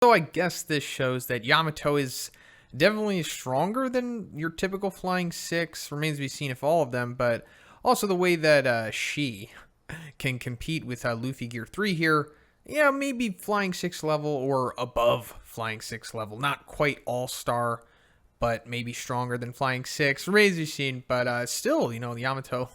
So I guess this shows that Yamato is definitely stronger than your typical flying six. Remains to be seen if all of them, but also the way that she can compete with Luffy Gear 3 here. Yeah, maybe flying six level or above flying six level. Not quite all star, but maybe stronger than flying six. Remains to be seen, but still, Yamato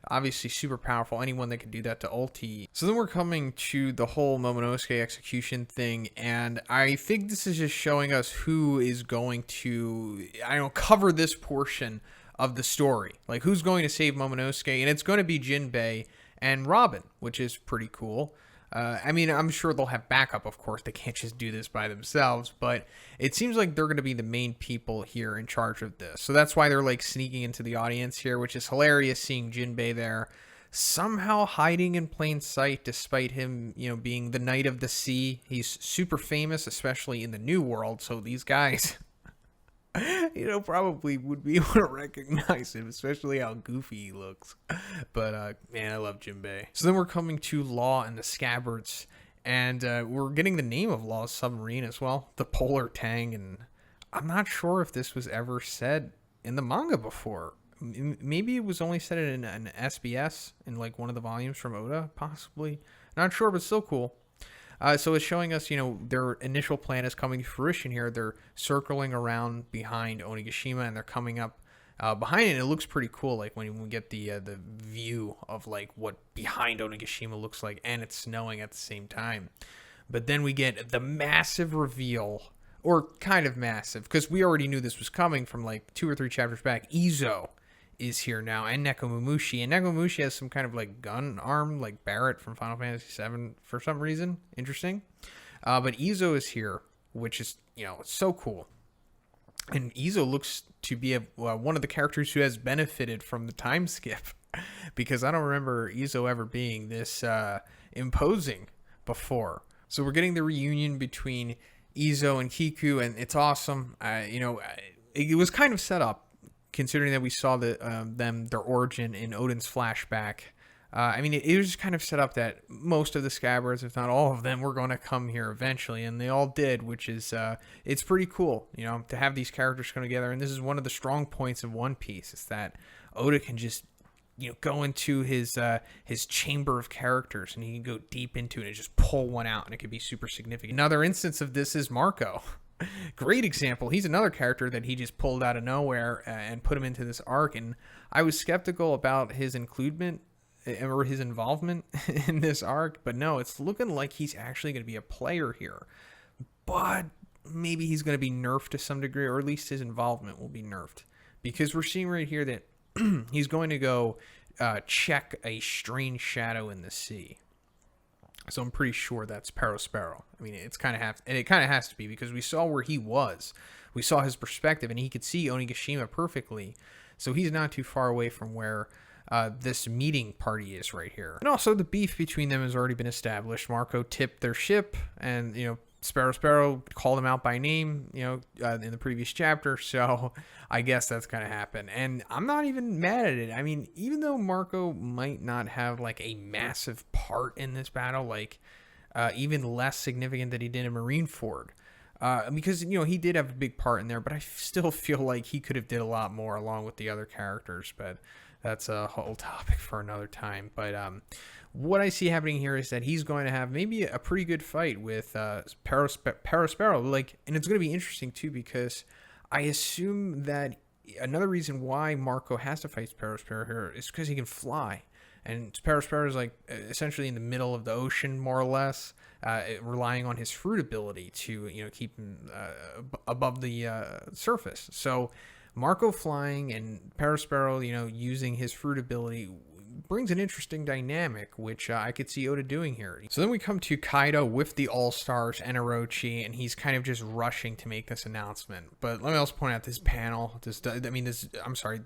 obviously super powerful. Anyone that can do that to ulti. So then we're coming to the whole Momonosuke execution thing, and I think this is just showing us who is going to, cover this portion of the story. Like who's going to save Momonosuke, and it's going to be Jinbei and Robin, which is pretty cool. I'm sure they'll have backup, of course. They can't just do this by themselves, but it seems like they're going to be the main people here in charge of this. So that's why they're like sneaking into the audience here, which is hilarious seeing Jinbei there, somehow hiding in plain sight despite him, being the Knight of the Sea. He's super famous, especially in the New World. So these guys probably would be able to recognize him, especially how goofy he looks. But, man, I love Jinbei. So then we're coming to Law and the Scabbards, and we're getting the name of Law's submarine as well, the Polar Tang, and I'm not sure if this was ever said in the manga before. Maybe it was only said in an SBS in, like, one of the volumes from Oda, possibly. Not sure, but still cool. So it's showing us, their initial plan is coming to fruition here. They're circling around behind Onigashima, and they're coming up behind it. And it looks pretty cool, like when we get the view of like what behind Onigashima looks like, and it's snowing at the same time. But then we get the massive reveal, or kind of massive, because we already knew this was coming from like 2 or 3 chapters back. Izo is here now, and Nekomamushi. And Nekomamushi has some kind of like gun arm, like Barrett from Final Fantasy VII for some reason. Interesting. But Izo is here, which is, it's so cool. And Izo looks to be one of the characters who has benefited from the time skip, because I don't remember Izo ever being this imposing before. So we're getting the reunion between Izo and Kiku, and it's awesome. It was kind of set up, considering that we saw their origin in Odin's flashback. It was just kind of set up that most of the Scabbards, if not all of them, were going to come here eventually, and they all did, which is, it's pretty cool, to have these characters come together. And this is one of the strong points of One Piece, is that Oda can just, go into his chamber of characters, and he can go deep into it and just pull one out, and it could be super significant. Another instance of this is Marco. Great example. He's another character that he just pulled out of nowhere and put him into this arc, and I was skeptical about his inclusion or his involvement in this arc, but no, it's looking like he's actually going to be a player here. But maybe he's going to be nerfed to some degree, or at least his involvement will be nerfed, because we're seeing right here that he's going to go check a strange shadow in the sea. So I'm pretty sure that's Perospero. It kind of has to be, because we saw where he was. We saw his perspective, and he could see Onigashima perfectly. So he's not too far away from where this meeting party is right here. And also the beef between them has already been established. Marco tipped their ship, and Sparrow called him out by name, in the previous chapter. So I guess that's going to happen. And I'm not even mad at it. Even though Marco might not have like a massive part in this battle, like even less significant than he did in Marineford, because, he did have a big part in there, but I still feel like he could have did a lot more along with the other characters. But that's a whole topic for another time. But what I see happening here is that he's going to have maybe a pretty good fight with Perospero. And it's going to be interesting too, because I assume that another reason why Marco has to fight Perospero here is because he can fly. And Perospero is like essentially in the middle of the ocean, more or less, relying on his fruit ability to keep him above the surface. So Marco flying and Perospero, using his fruit ability brings an interesting dynamic, which I could see Oda doing here. So then we come to Kaido with the All-Stars and Orochi, and he's kind of just rushing to make this announcement. But let me also point out this panel,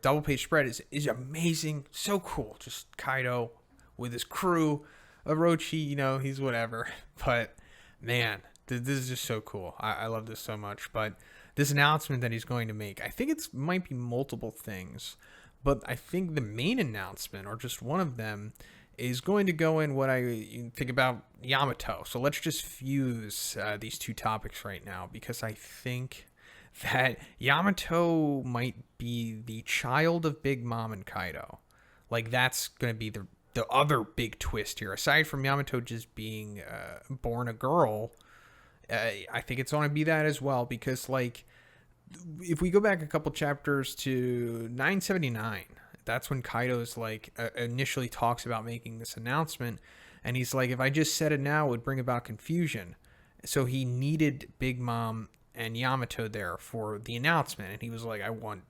double page spread is amazing. So cool. Just Kaido with his crew. Orochi, he's whatever. But man, this is just so cool. I love this so much. But this announcement that he's going to make, I think it might be multiple things, but I think the main announcement, or just one of them, is going to go in what I think about Yamato. So let's just fuse these two topics right now, because I think that Yamato might be the child of Big Mom and Kaido. Like, that's going to be the other big twist here. Aside from Yamato just being born a girl, I think it's going to be that as well, because, like, if we go back a couple chapters to 979, that's when Kaido's like initially talks about making this announcement, and he's like, if I just said it now, it would bring about confusion. So he needed Big Mom and Yamato there for the announcement, and he was like, I want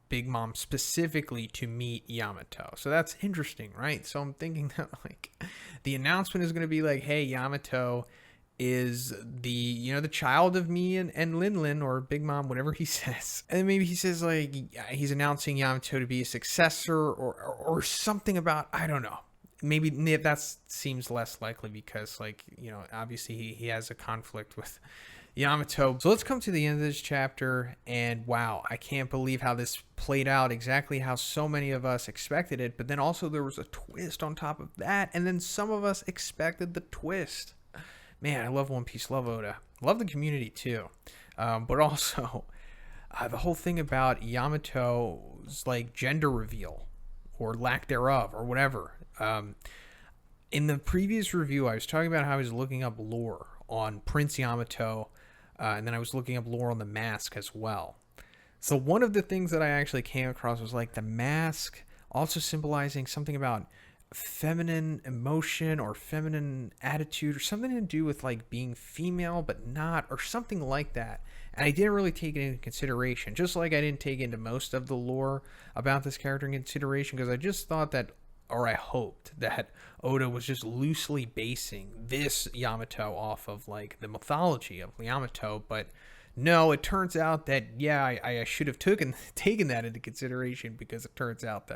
Big Mom specifically to meet Yamato. So that's interesting, right? So I'm thinking that, like, the announcement is going to be like, hey, Yamato is the child of me and Lin or Big Mom, whatever he says. And then maybe he says, like, he's announcing Yamato to be a successor or something about, I don't know. Maybe that seems less likely because, like, obviously he has a conflict with Yamato. So let's come to the end of this chapter, and wow, I can't believe how this played out exactly how so many of us expected it, but then also there was a twist on top of that, and then some of us expected the twist. Man, I love One Piece, love Oda, love the community too, but also the whole thing about Yamato's like gender reveal or lack thereof or whatever. In the previous review, I was talking about how I was looking up lore on Prince Yamato, and then I was looking up lore on the mask as well. So one of the things that I actually came across was like the mask also symbolizing something about feminine emotion or feminine attitude or something to do with like being female but not, or something like that. And I didn't really take it into consideration, just like I didn't take into most of the lore about this character in consideration, because I just thought that, or I hoped that Oda was just loosely basing this Yamato off of like the mythology of Yamato. But no, it turns out that, yeah, I should have taken that into consideration, because it turns out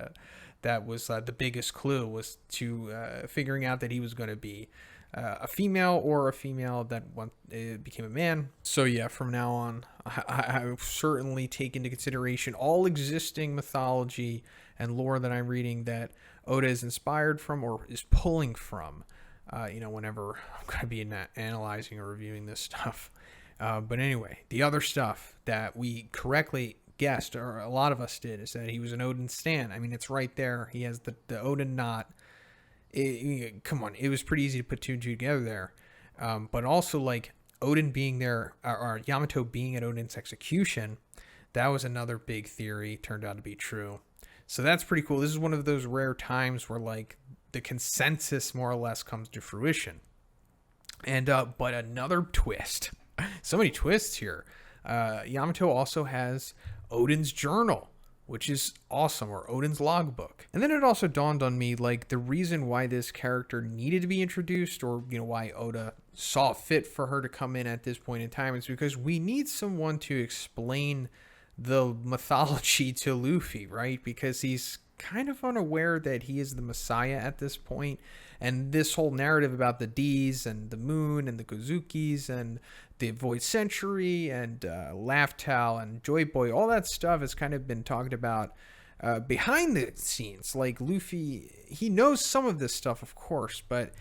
that was the biggest clue, was to figuring out that he was going to be a female, or a female that became a man. So yeah, from now on, I certainly take into consideration all existing mythology and lore that I'm reading that Oda is inspired from or is pulling from, whenever I'm going to be analyzing or reviewing this stuff. But anyway, the other stuff that we correctly guessed, or a lot of us did, is that he was an Odin stan. I mean, it's right there. He has the Odin knot. Come on, it was pretty easy to put two and two together there. But also, like, Odin being there, or Yamato being at Odin's execution, that was another big theory, turned out to be true. So that's pretty cool. This is one of those rare times where, like, the consensus more or less comes to fruition. And but another twist. So many twists here. Yamato also has Odin's journal, which is awesome, or Odin's logbook. And then it also dawned on me, like, the reason why this character needed to be introduced, or, why Oda saw fit for her to come in at this point in time, is because we need someone to explain the mythology to Luffy, right? Because he's kind of unaware that he is the Messiah at this point. And this whole narrative about the D's and the moon and the Kozukis and the Void Century and Laugh Towel and Joy Boy, all that stuff has kind of been talked about behind the scenes. Like, Luffy, he knows some of this stuff, of course, but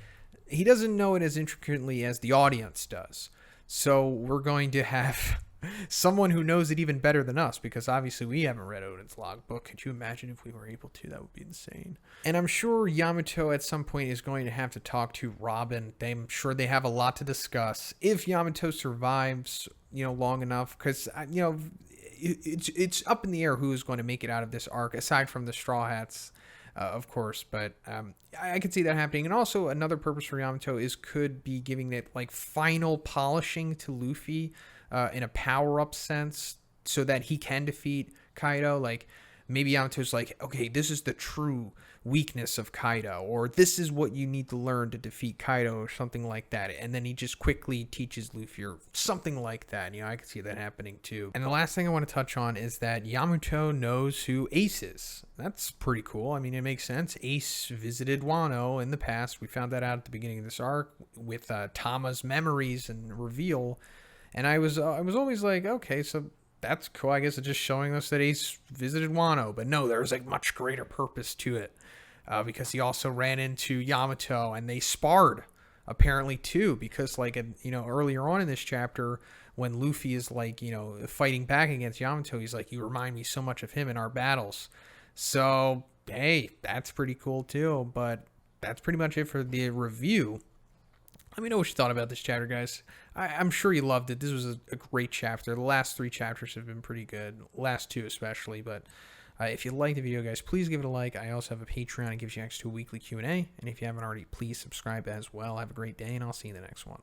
he doesn't know it as intricately as the audience does. So we're going to have someone who knows it even better than us, because obviously we haven't read Odin's logbook. Could you imagine if we were able to? That would be insane. And I'm sure Yamato at some point is going to have to talk to Robin. I'm sure they have a lot to discuss if Yamato survives, long enough, because it's up in the air who is going to make it out of this arc, aside from the Straw Hats, of course. But I could see that happening. And also another purpose for Yamato could be giving it like final polishing to Luffy, in a power-up sense, so that he can defeat Kaido. Like, maybe Yamato's like, okay, this is the true weakness of Kaido, or this is what you need to learn to defeat Kaido, or something like that. And then he just quickly teaches Luffy, or something like that. I could see that happening too. And the last thing I want to touch on is that Yamato knows who Ace is. That's pretty cool. I mean, it makes sense. Ace visited Wano in the past. We found that out at the beginning of this arc with Tama's memories and reveal. And I was always like, okay, so that's cool. I guess it's just showing us that Ace visited Wano. But no, there's like much greater purpose to it. because he also ran into Yamato and they sparred apparently too, because like earlier on in this chapter when Luffy is like fighting back against Yamato, he's like, you remind me so much of him in our battles. So hey, that's pretty cool too. But that's pretty much it for the review. Let me know what you thought about this chapter, guys. I'm sure you loved it. This was a great chapter. The last 3 chapters have been pretty good. Last 2 especially. But if you liked the video, guys, please give it a like. I also have a Patreon. It gives you access to a weekly Q&A. And if you haven't already, please subscribe as well. Have a great day, and I'll see you in the next one.